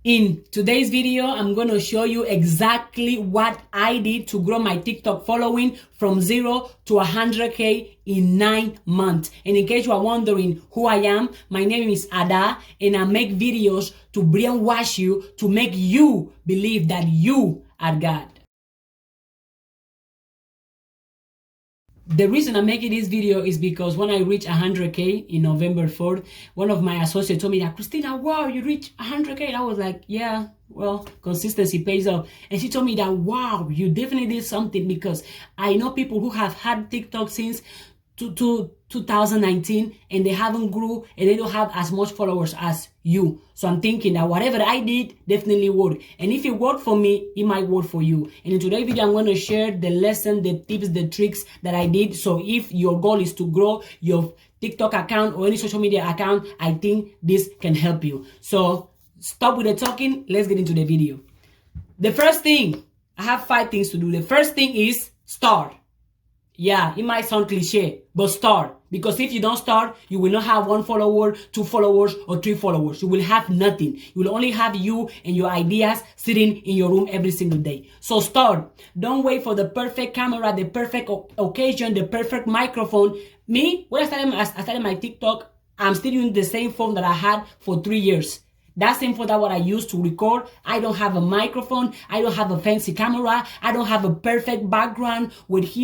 In today's video, I'm going to show you exactly what I did to grow my TikTok following from 0 to 100K in 9 months. And in case you are wondering who I am, my name is Ada, and I make videos to brainwash you, to make you believe that you are God. The reason I'm making this video is because when I reached 100K in November 4th, one of my associates told me that, Christina, wow, you reached 100K. I was like, yeah, well, consistency pays off. And she told me that, wow, you definitely did something, because I know people who have had TikTok since 2019 and they haven't grew and they don't have as much followers as you. So I'm thinking that whatever I did definitely worked, and if it worked for me, it might work for you. And in today's video, I'm going to share the lesson, the tips, the tricks that I did. So if your goal is to grow your TikTok account or any social media account, I think this can help you. So stop with the talking, let's get into the video. The first thing, I have 5 things to do. The first thing is start. Yeah, it might sound cliche, but start. Because if you don't start, you will not have 1 follower, 2 followers, or 3 followers. You will have nothing. You will only have you and your ideas sitting in your room every single day. So start. Don't wait for the perfect camera, the perfect occasion, the perfect microphone. Me, when I started my TikTok, I'm still using the same phone that I had for 3 years. That same phone that what I use to record. I don't have a microphone. I don't have a fancy camera. I don't have a perfect background with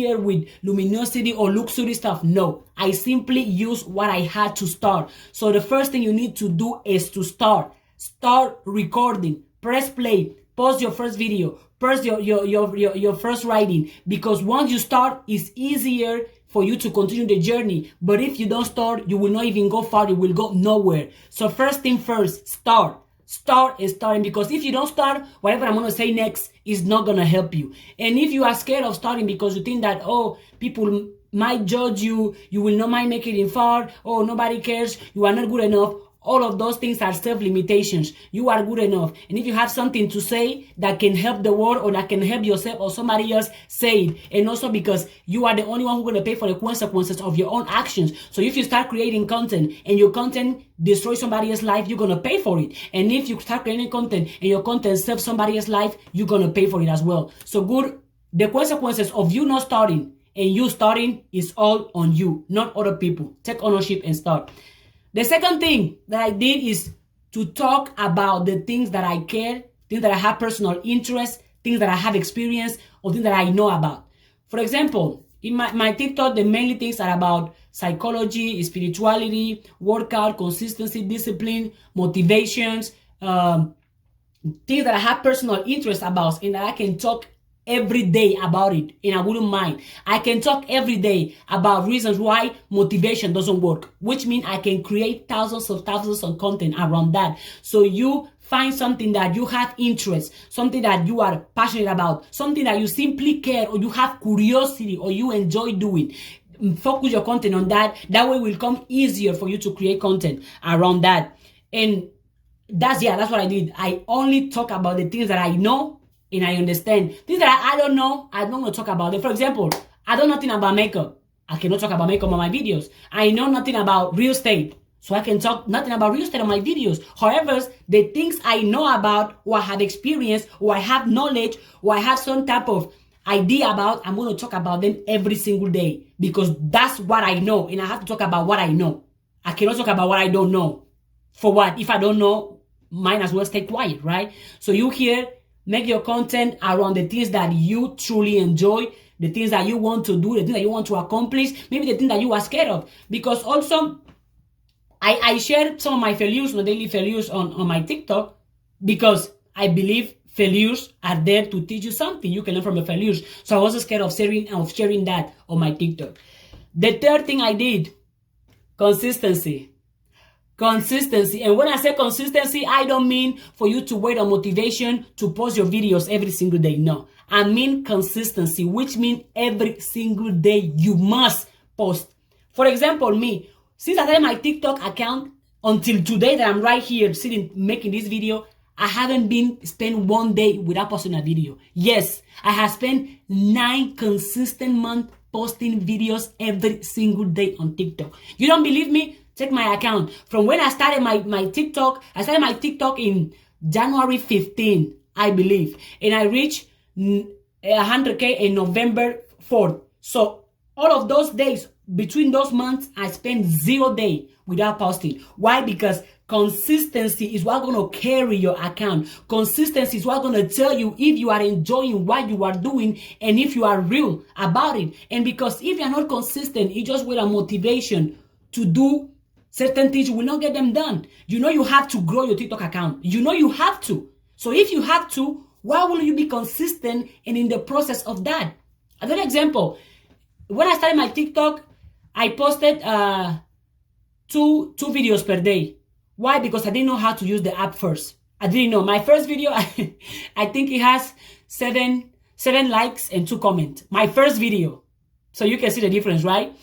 luminosity or luxury stuff. No, I simply use what I had to start. So the first thing you need to do is to start. Start recording. Press play. Post your first video. Post your first writing. Because once you start, it's easier for you to continue the journey. But if you don't start, you will not even go far. You will go nowhere. So first thing first, start. Start is starting, because if you don't start, whatever I'm going to say next is not going to help you. And if you are scared of starting because you think that, oh, people might judge you, you will not mind making it far, oh, nobody cares, you are not good enough, all of those things are self-limitations. You are good enough. And if you have something to say that can help the world or that can help yourself or somebody else, say it. And also because you are the only one who's going to pay for the consequences of your own actions. So if you start creating content and your content destroys somebody else's life, you're going to pay for it. And if you start creating content and your content serves somebody else's life, you're going to pay for it as well. So the consequences of you not starting and you starting is all on you, not other people. Take ownership and start. The second thing that I did is to talk about the things that I care, things that I have personal interest, things that I have experience, or things that I know about. For example, in my TikTok, the mainly things are about psychology, spirituality, workout, consistency, discipline, motivations, things that I have personal interest about and that I can talk every day about it, and I wouldn't mind. I can talk every day about reasons why motivation doesn't work, which means I can create thousands of content around that. So you find something that you have interest, something that you are passionate about, something that you simply care or you have curiosity or you enjoy doing. Focus your content on that. That way it will become easier for you to create content around that. And that's what I did. I only talk about the things that I know and I understand. Things that I don't know, I don't want to talk about them. For example, I know nothing about makeup. I cannot talk about makeup on my videos. I know nothing about real estate, so I can talk nothing about real estate on my videos. However, the things I know about, or I have experience, or I have knowledge, or I have some type of idea about, I'm going to talk about them every single day, because that's what I know, and I have to talk about what I know. I cannot talk about what I don't know. For what? If I don't know, might as well stay quiet, right? So you here, make your content around the things that you truly enjoy, the things that you want to do, the things that you want to accomplish, maybe the things that you are scared of. Because also, I share some of my failures, my daily failures on my TikTok, because I believe failures are there to teach you something. You can learn from the failures. So I wasn't scared of sharing that on my TikTok. The third thing I did, consistency. Consistency. And when I say consistency, I don't mean for you to wait on motivation to post your videos every single day. No, I mean consistency, which means every single day you must post. For example, me, since I started my TikTok account until today that I'm right here sitting making this video, I haven't spent 1 day without posting a video. Yes, I have spent 9 consistent months posting videos every single day on TikTok. You don't believe me? Check my account. From when I started my TikTok, I started my TikTok in January 15, I believe. And I reached 100K in November 4th. So all of those days, between those months, I spent 0 day without posting. Why? Because consistency is what's going to carry your account. Consistency is what's going to tell you if you are enjoying what you are doing and if you are real about it. And because if you are not consistent, you just with a motivation to do certain things, you will not get them done. You know you have to grow your TikTok account. You know you have to. So if you have to, why will you be consistent and in the process of that? Another example, when I started my TikTok, I posted two videos per day. Why? Because I didn't know how to use the app first. I didn't know. My first video, I think it has seven likes and 2 comments. My first video. So you can see the difference, right?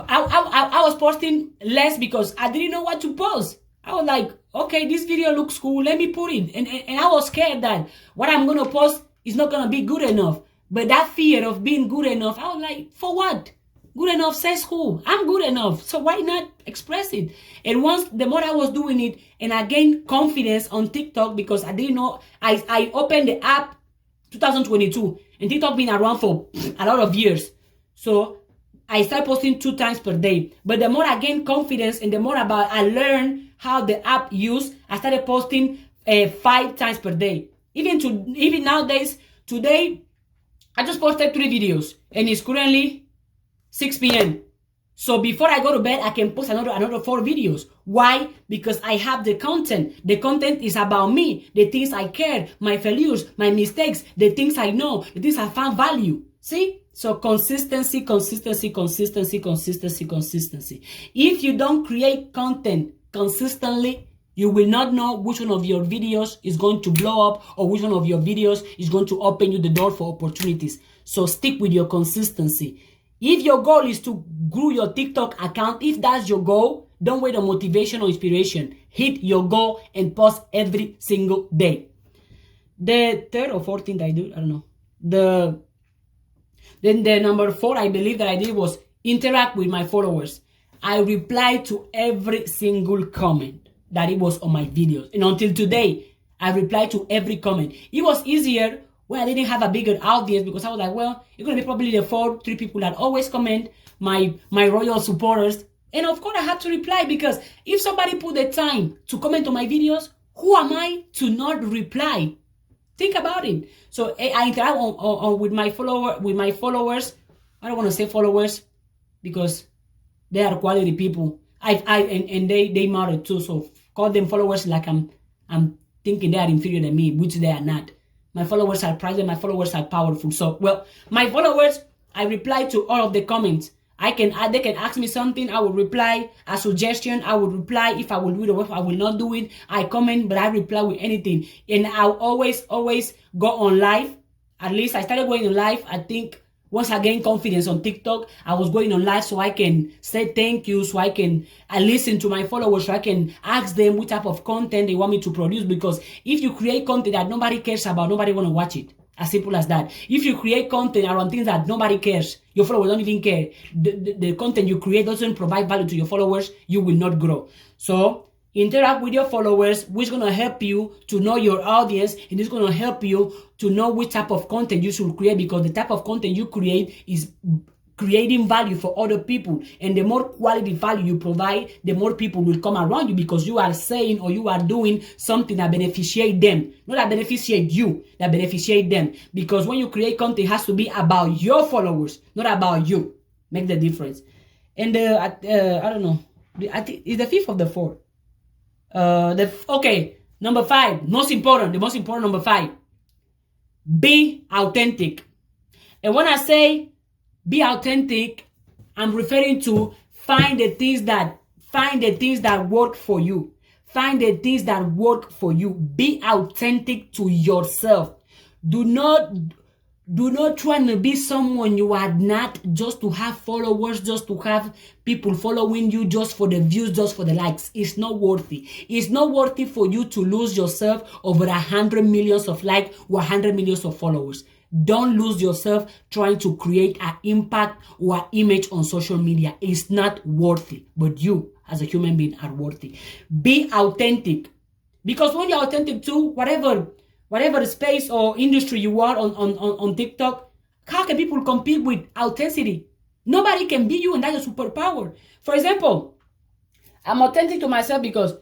I was posting less because I didn't know what to post. I was like, okay, this video looks cool. Let me put it. And I was scared that what I'm going to post is not going to be good enough. But that fear of being good enough, I was like, for what? Good enough says who? I'm good enough. So why not express it? And once, the more I was doing it, and I gained confidence on TikTok because I didn't know, I opened the app 2022. And TikTok been around for a lot of years. So I started posting 2 times per day. But the more I gained confidence and the more I learned how the app used, I started posting 5 times per day. Even nowadays, today, I just posted 3 videos. And it's currently 6 p.m. So before I go to bed, I can post another 4 videos. Why? Because I have the content. The content is about me, the things I care, my failures, my mistakes, the things I know, the things I found value. See? So consistency, consistency, consistency, consistency, consistency. If you don't create content consistently, you will not know which one of your videos is going to blow up or which one of your videos is going to open you the door for opportunities. So stick with your consistency. If your goal is to grow your TikTok account, if that's your goal, don't wait on motivation or inspiration. Hit your goal and post every single day. The 3rd or 14th I do, I don't know. Then the number 4 I believe that I did was interact with my followers. I replied to every single comment that it was on my videos. And until today, I replied to every comment. It was easier when I didn't have a bigger audience because I was like, well, it's going to be probably the 3 people that always comment, my royal supporters. And of course, I had to reply because if somebody put the time to comment on my videos, who am I to not reply? Think about it. So I interact with my followers. I don't want to say followers because they are quality people. And they matter too. So call them followers like I'm thinking they are inferior than me, which they are not. My followers are private. My followers are powerful. So, well, my followers, I reply to all of the comments. They can ask me something. I will reply. A suggestion, I will reply. If I will do it or if I will not do it, I comment, but I reply with anything. And I'll always go on live. At least I started going on live, I think, once I gained confidence on TikTok, I was going on live so I can say thank you, so I can listen to my followers, so I can ask them what type of content they want me to produce. Because if you create content that nobody cares about, nobody want to watch it. As simple as that. If you create content around things that nobody cares, your followers don't even care, the content you create doesn't provide value to your followers, you will not grow. So interact with your followers, which is going to help you to know your audience, and it's going to help you to know which type of content you should create, because the type of content you create is creating value for other people. And the more quality value you provide, the more people will come around you, because you are saying or you are doing something that beneficiates them. Not that beneficiates you, that beneficiates them. Because when you create content, it has to be about your followers, not about you. Make the difference. And I don't know. I think it's the 5th of the 4th. Okay, number 5, the most important number 5. Be authentic. And when I say be authentic, I'm referring to find the things that work for you. Find the things that work for you. Be authentic to yourself. Do not try to be someone you are not, just to have followers, just to have people following you, just for the views, just for the likes. It's not worthy. It's not worthy for you to lose yourself over 100 millions of likes or 100 millions of followers. Don't lose yourself trying to create an impact or an image on social media. It's not worthy. But you, as a human being, are worthy. Be authentic. Because when you're authentic to whatever space or industry you are on TikTok, how can people compete with authenticity? Nobody can be you, and that's a superpower. For example, I'm authentic to myself because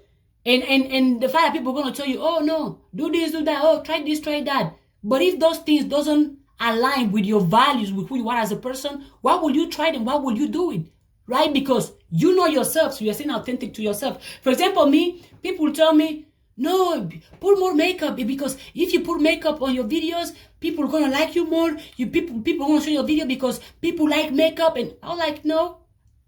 and the fact that people are going to tell you, oh no, do this, do that, oh try this, try that. But if those things doesn't align with your values, with who you are as a person, why will you try them? Why will you do it? Right? Because you know yourself, so you're staying authentic to yourself. For example, me, people tell me, no, put more makeup, because if you put makeup on your videos, people are gonna like you more. People are gonna show your video because people like makeup. And I'm like, no,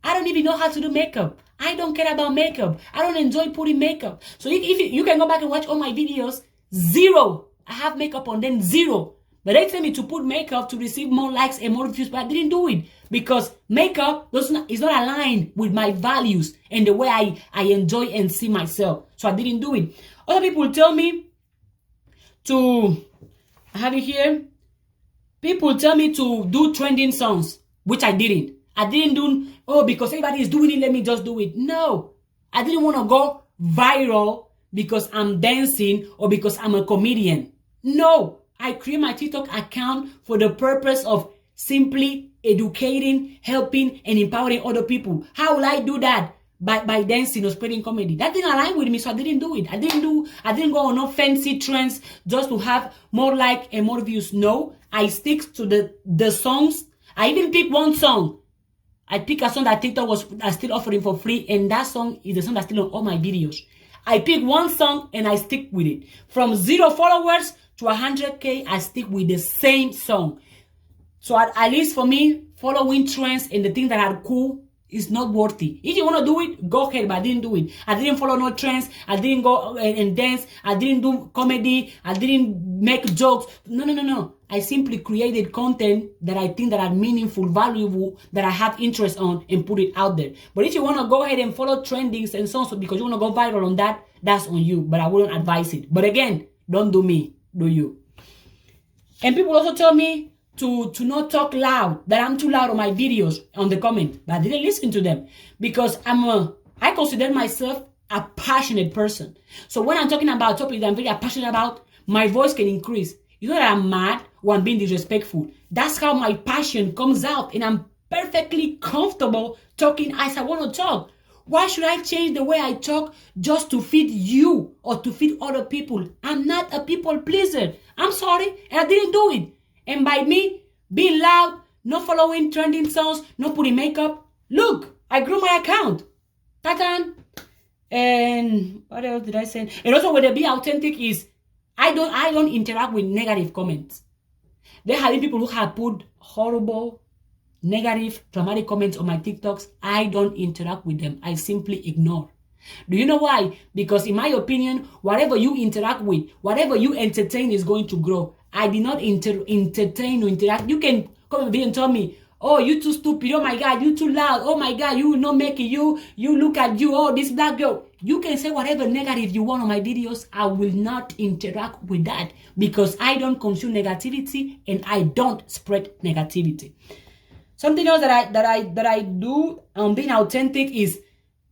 I don't even know how to do makeup. I don't care about makeup. I don't enjoy putting makeup. So if you can go back and watch all my videos, zero. I have makeup on them, zero. But they tell me to put makeup to receive more likes and more views, but I didn't do it because makeup is not aligned with my values and the way I enjoy and see myself. So I didn't do it. Other people tell me to, I have it here. People tell me to do trending songs, which I didn't. I didn't do, oh, because everybody is doing it, let me just do it. No, I didn't want to go viral because I'm dancing or because I'm a comedian. No, I create my TikTok account for the purpose of simply educating, helping, and empowering other people. How will I do that? By dancing or spreading comedy. That didn't align with me, so I didn't do it. I didn't go on no fancy trends just to have more like and more views. No, I stick to the songs. I even pick one song. I pick a song that TikTok was still offering for free, and that song is the song that's still on all my videos. I pick one song and I stick with it. From 0 followers to 100K, I stick with the same song. So at least for me, following trends and the things that are cool is not worthy. If you want to do it, go ahead, but I didn't do it. I didn't follow no trends. I didn't go and dance. I didn't do comedy. I didn't make jokes. No. I simply created content that I think that are meaningful, valuable, that I have interest on, and put it out there. But if you want to go ahead and follow trendings and so on, because you want to go viral on that, that's on you. But I wouldn't advise it. But again, don't do me, do you. And people also tell me to not talk loud, that I'm too loud on my videos, on the comment. But I didn't listen to them because I consider myself a passionate person. So when I'm talking about topics that I'm very passionate about, my voice can increase. You know that I'm mad or I'm being disrespectful. That's how my passion comes out, and I'm perfectly comfortable talking as I want to talk. Why should I change the way I talk just to fit you or to fit other people? I'm not a people pleaser. I'm sorry, and I didn't do it. And by me being loud, not following trending songs, not putting makeup, look, I grew my account. Tatan. And what else did I say? And also with the be authentic is I don't interact with negative comments. There have been people who have put horrible, negative, dramatic comments on my TikToks. I don't interact with them. I simply ignore. Do you know why? Because in my opinion, whatever you interact with, whatever you entertain is going to grow. I did not entertain or interact. You can come over here and tell me, oh, you too stupid. Oh my God, you too loud. Oh my God, you will not make it. You look at you. Oh, this black girl. You can say whatever negative you want on my videos. I will not interact with that because I don't consume negativity and I don't spread negativity. Something else that I do on being authentic is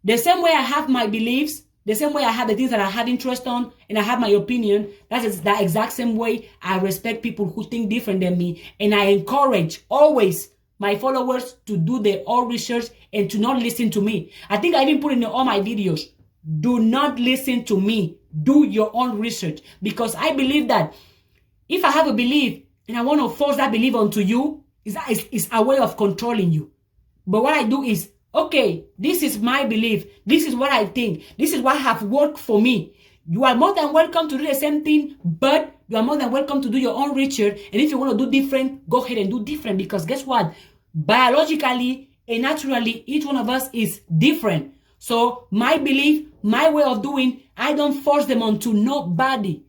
the same way I have my beliefs, the same way I have the things that I have interest on, and I have my opinion. That's the exact same way I respect people who think different than me, and I encourage always my followers to do their own research and to not listen to me. I think I even put in all my videos, do not listen to me. Do your own research, because I believe that if I have a belief and I want to force that belief onto you, it's a way of controlling you. But what I do is, okay, this is my belief. This is what I think. This is what have worked for me. You are more than welcome to do the same thing, but you are more than welcome to do your own research. And if you want to do different, go ahead and do different, because guess what? Biologically and naturally, each one of us is different. So my belief, my way of doing, I don't force them onto nobody.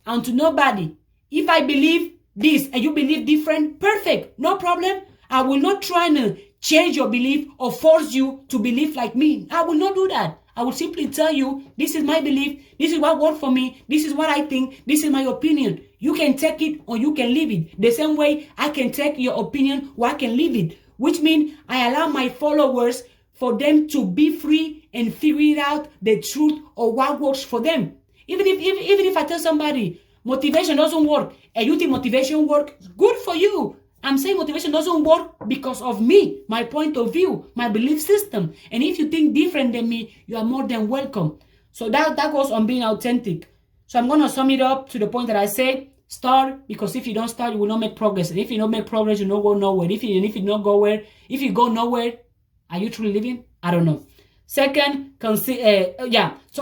If I believe this and you believe different, perfect, no problem. I will not try to change your belief or force you to believe like me. I will not do that. I will simply tell you, this is my belief, this is what worked for me, this is what I think, this is my opinion. You can take it or you can leave it. The same way I can take your opinion or I can leave it. Which means I allow my followers for them to be free and figure out the truth or what works for them. Even if I tell somebody motivation doesn't work and you think motivation works, good for you. I'm saying motivation doesn't work because of me, my point of view, my belief system. And if you think different than me, you are more than welcome. So that goes on being authentic. So I'm going to sum it up to the point that I said. Start, because if you don't start, you will not make progress. And if you don't make progress, you will not go nowhere. If you go nowhere, are you truly living? I don't know. Second, talk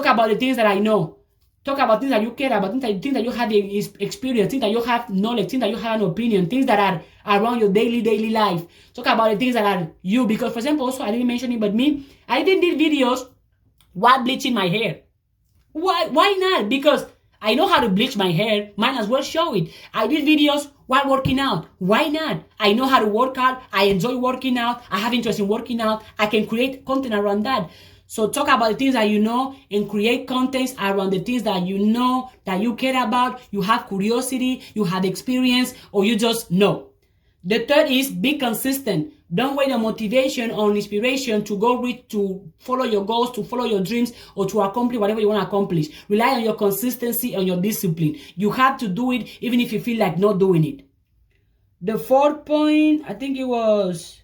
about the things that I know. Talk about things that you care about, things that you have experience, things that you have knowledge, things that you have an opinion, things that are around your daily life. Talk about the things that are you. Because, for example, also, I didn't mention it, but me, I even did videos while bleaching my hair. Why not? Because I know how to bleach my hair. Might as well show it. I did videos while working out. Why not? I know how to work out. I enjoy working out. I have interest in working out. I can create content around that. So talk about the things that you know and create contents around the things that you know, that you care about, you have curiosity, you have experience, or you just know. The third is be consistent. Don't wait on motivation or inspiration to follow your goals, to follow your dreams, or to accomplish whatever you want to accomplish. Rely on your consistency and your discipline. You have to do it even if you feel like not doing it. The fourth point, I think it was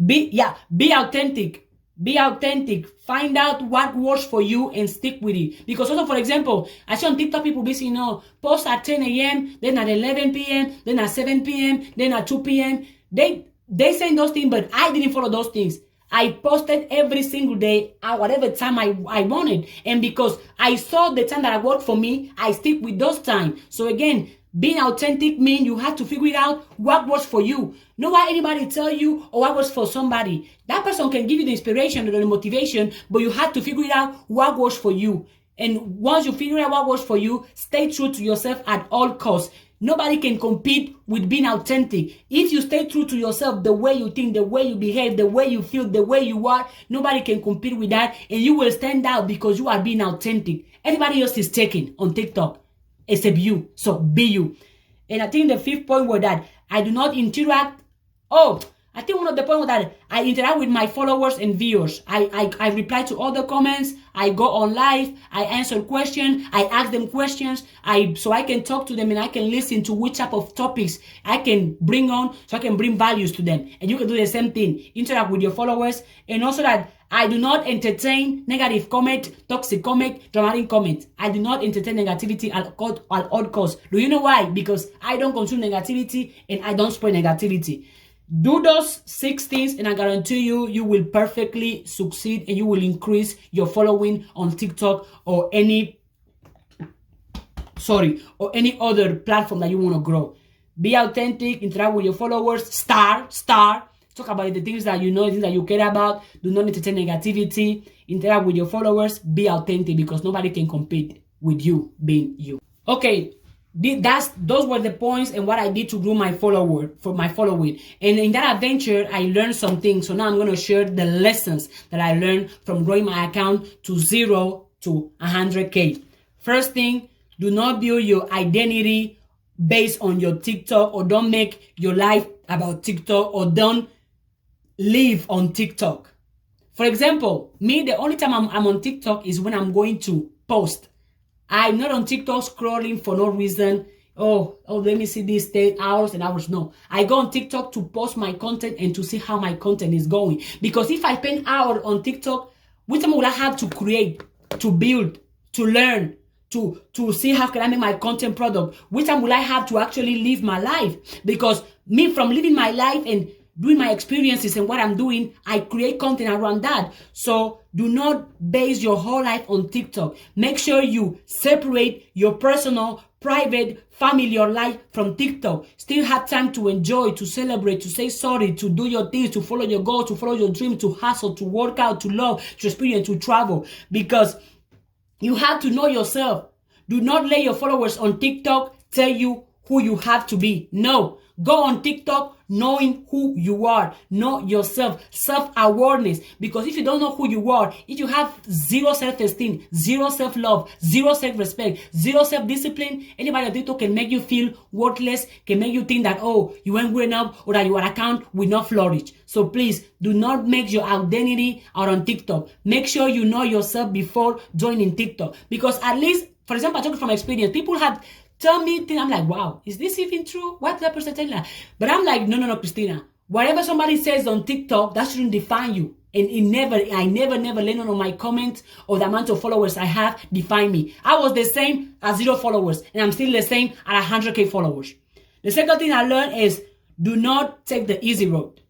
be authentic. Be authentic. Find out what works for you and stick with it. Because also, for example, I see on TikTok people be saying, post at 10 a.m., then at 11 p.m., then at 7 p.m., then at 2 p.m. They saying those things, but I didn't follow those things. I posted every single day at whatever time I wanted. And because I saw the time that worked for me, I stick with those times. So again, being authentic means you have to figure it out what works for you. Not what anybody tell you or what works for somebody. That person can give you the inspiration or the motivation, but you have to figure it out what works for you. And once you figure out what works for you, stay true to yourself at all costs. Nobody can compete with being authentic. If you stay true to yourself, the way you think, the way you behave, the way you feel, the way you are, nobody can compete with that. And you will stand out because you are being authentic. Everybody else is taken on TikTok except you. So be you. And I think the fifth point was that I do not interact. I think one of the points was that I interact with my followers and viewers. I reply to all the comments. I go on live. I answer questions. I ask them questions. So I can talk to them and I can listen to which type of topics I can bring on, so I can bring values to them. And you can do the same thing. Interact with your followers. And also that I do not entertain negative comment, toxic comment, dramatic comment. I do not entertain negativity at all costs. Do you know why? Because I don't consume negativity and I don't spread negativity. Do those 6 things and I guarantee you will perfectly succeed and you will increase your following on TikTok or any other platform that you want to grow. Be authentic, interact with your followers, star. Talk about the things that you know, the things that you care about. Do not entertain negativity. Interact with your followers. Be authentic because nobody can compete with you being you. Okay, those were the points and what I did to grow my following. And in that adventure, I learned some things. So now I'm going to share the lessons that I learned from growing my account to 0 to 100K. First thing, do not build your identity based on your TikTok, or don't make your life about TikTok, or don't live on TikTok. For example, me, the only time I'm on TikTok is when I'm going to post. I'm not on TikTok scrolling for no reason. Let me see this 10 hours and hours. No, I go on TikTok to post my content and to see how my content is going. Because if I spend hours on TikTok, which time will I have to create, to build, to learn, to see how can I make my content product? Which time will I have to actually live my life? Because me, from living my life and doing my experiences and what I'm doing, I create content around that. So do not base your whole life on TikTok. Make sure you separate your personal, private, family, or life from TikTok. Still have time to enjoy, to celebrate, to say sorry, to do your things, to follow your goals, to follow your dream, to hustle, to work out, to love, to experience, to travel. Because you have to know yourself. Do not let your followers on TikTok tell you who you have to be. No. Go on TikTok knowing who you are. Know yourself. Self-awareness. Because if you don't know who you are, if you have zero self-esteem, zero self-love, zero self-respect, zero self-discipline, anybody on TikTok can make you feel worthless, can make you think that, oh, you ain't good enough, or that your account will not flourish. So please, do not make your identity out on TikTok. Make sure you know yourself before joining TikTok. Because at least, for example, I talk from experience, people have tell me things, I'm like, wow, is this even true? What that person telling? But I'm like, no, Christina. Whatever somebody says on TikTok, that shouldn't define you. And I never let none of my comments or the amount of followers I have define me. I was the same at 0 followers, and I'm still the same at 100K followers. The second thing I learned is do not take the easy road.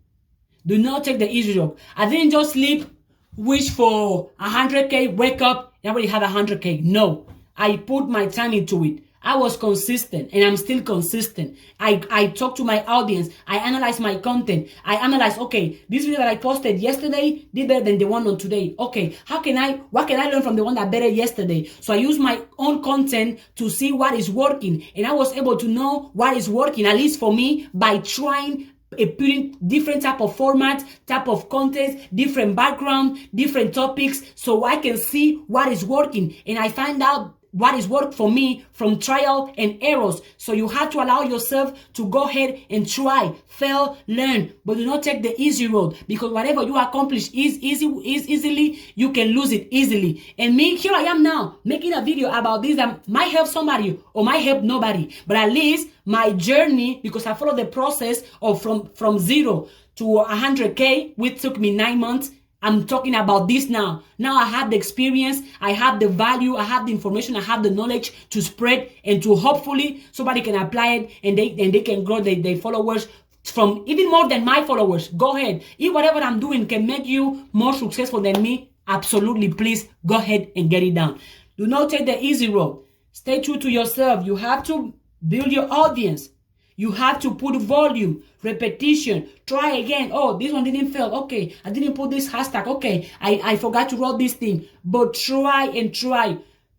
Do not take the easy road. I didn't just sleep, wish for 100K, wake up, and I already have 100K. No, I put my time into it. I was consistent, and I'm still consistent. I talk to my audience. I analyze my content. I analyze, okay, this video that I posted yesterday did better than the one on today. Okay, what can I learn from the one that better yesterday? So I use my own content to see what is working. And I was able to know what is working, at least for me, by trying putting different type of formats, type of content, different background, different topics, so I can see what is working. And I find out what is work for me from trial and errors. So you have to allow yourself to go ahead and try, fail, learn, but do not take the easy road, because whatever you accomplish easily, you can lose it easily. And me, here I am now making a video about this that might help somebody or might help nobody, but at least my journey, because I followed the process of from 0 to 100K, which took me 9 months. I'm talking about this now. Now I have the experience, I have the value, I have the information, I have the knowledge to spread, and to hopefully somebody can apply it, and they can grow their followers from even more than my followers. Go ahead. If whatever I'm doing can make you more successful than me, absolutely, please go ahead and get it done. Do not take the easy road. Stay true to yourself. You have to build your audience. You have to put volume, repetition, try again. Oh, this one didn't fail. Okay, I didn't put this hashtag. Okay, I forgot to write this thing. But try and try.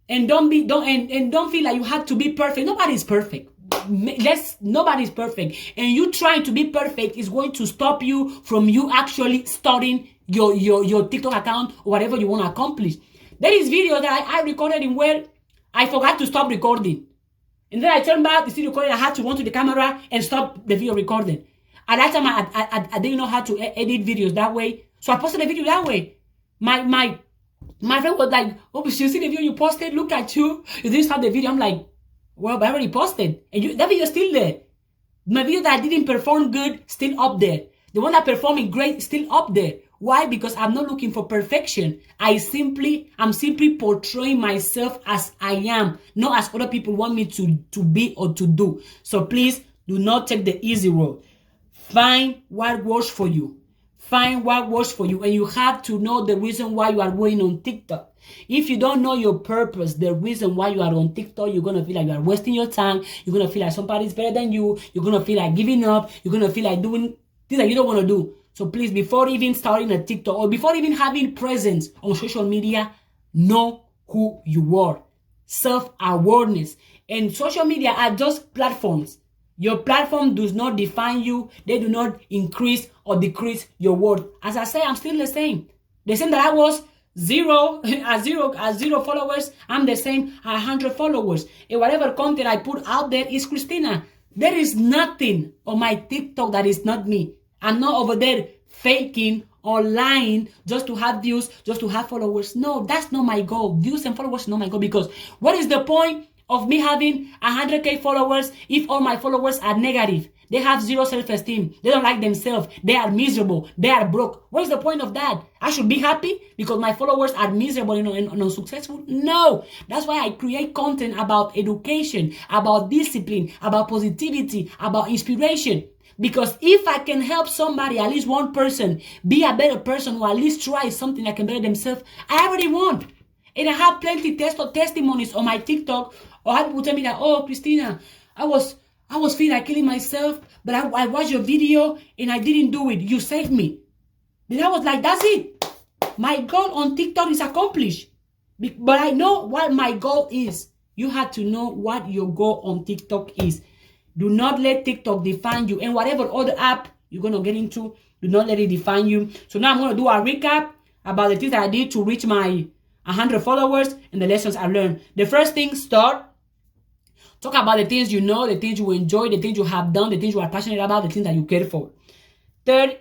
And don't feel like you have to be perfect. Nobody's perfect. Nobody's perfect. And you trying to be perfect is going to stop you from you actually starting your TikTok account or whatever you want to accomplish. There is video that I recorded in where I forgot to stop recording. And then I turned back to see recording. I had to run to the camera and stop the video recording. At that time, I didn't know how to edit videos that way. So I posted the video that way. My friend was like, oh, but you see the video you posted? Look at you. You didn't stop the video. I'm like, well, but I already posted. And that video is still there. My video that I didn't perform good, still up there. The one that performing great, still up there. Why? Because I'm not looking for perfection. I'm simply portraying myself as I am, not as other people want me to be or to do. So please do not take the easy road. Find what works for you. Find what works for you. And you have to know the reason why you are going on TikTok. If you don't know your purpose, the reason why you are on TikTok, you're going to feel like you are wasting your time. You're going to feel like somebody's better than you. You're going to feel like giving up. You're going to feel like doing things that you don't want to do. So please, before even starting a TikTok or before even having presence on social media, know who you are. Self-awareness. And social media are just platforms. Your platform does not define you. They do not increase or decrease your worth. As I say, I'm still the same. The same that I was at zero followers, I'm the same at 100 followers. And whatever content I put out there is Christina. There is nothing on my TikTok that is not me. I'm not over there faking or lying just to have views, just to have followers. No, that's not my goal. Views and followers is not my goal, because what is the point of me having 100K followers if all my followers are negative? They have zero self-esteem. They don't like themselves. They are miserable. They are broke. What is the point of that? I should be happy because my followers are miserable and unsuccessful? No. That's why I create content about education, about discipline, about positivity, about inspiration. Because if I can help somebody, at least one person, be a better person, or at least try something that can better themselves, I already won. And I have plenty of testimonies on my TikTok, or have people tell me that, oh, Christina, I was feeling like killing myself, but I watched your video and I didn't do it. You saved me. Then I was like, that's it. My goal on TikTok is accomplished. But I know what my goal is. You have to know what your goal on TikTok is. Do not let TikTok define you. And whatever other app you're going to get into, do not let it define you. So now I'm going to do a recap about the things that I did to reach my 100 followers and the lessons I learned. The first thing, start. Talk about the things you know, the things you enjoy, the things you have done, the things you are passionate about, the things that you care for. Third,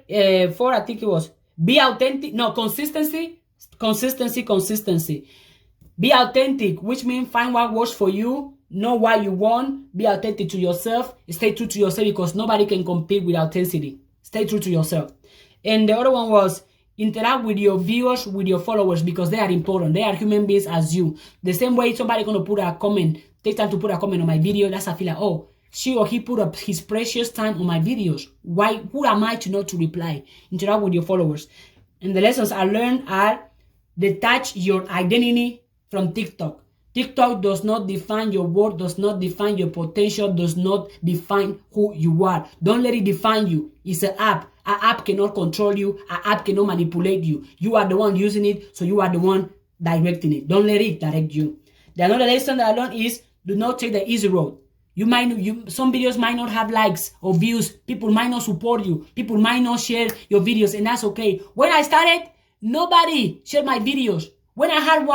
four, I think it was be authentic. No, consistency. Be authentic, which means find what works for you, know what you want, be authentic to yourself, stay true to yourself because nobody can compete with authenticity. Stay true to yourself. And the other one was interact with your viewers, with your followers because they are important. They are human beings as you. The same way somebody gonna put a comment, take time to put a comment on my video, that's I feel like, oh, she or he put up his precious time on my videos. Why? Who am I to not to reply? Interact with your followers. And the lessons I learned are detach your identity from TikTok. TikTok does not define your worth, does not define your potential, does not define who you are. Don't let it define you. It's an app. An app cannot control you. An app cannot manipulate you. You are the one using it, so you are the one directing it. Don't let it direct you. The another lesson that I learned is do not take the easy road. Some videos might not have likes or views. People might not support you. People might not share your videos, and that's okay. When I started, nobody shared my videos. When I had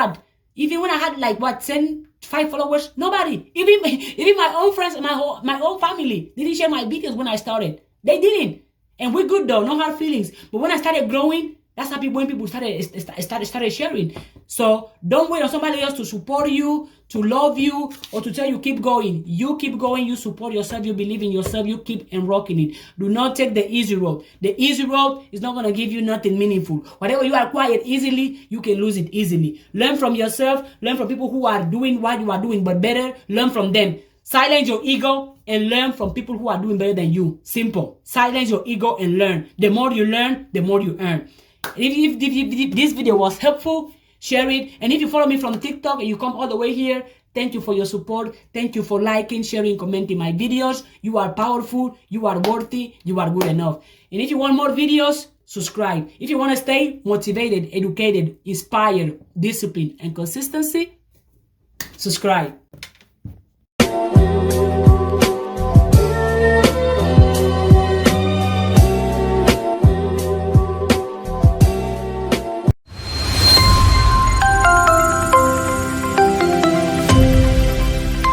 even when I had like 5 followers, nobody. Even my own friends and my own family didn't share my videos when I started. They didn't. And we're good though, no hard feelings. But when I started growing, that's how when people started sharing. So don't wait on somebody else to support you, to love you, or to tell you keep going. You keep going, you support yourself, you believe in yourself, you keep and rocking it. Do not take the easy road. The easy road is not going to give you nothing meaningful. Whatever you acquire easily, you can lose it easily. Learn from yourself, learn from people who are doing what you are doing, but better, learn from them. Silence your ego and learn from people who are doing better than you. Simple. Silence your ego and learn. The more you learn, the more you earn. If this video was helpful, share it. And if you follow me from TikTok and you come all the way here, thank you for your support. Thank you for liking, sharing, commenting my videos. You are powerful. You are worthy. You are good enough. And if you want more videos, subscribe. If you want to stay motivated, educated, inspired, disciplined, and consistency, subscribe.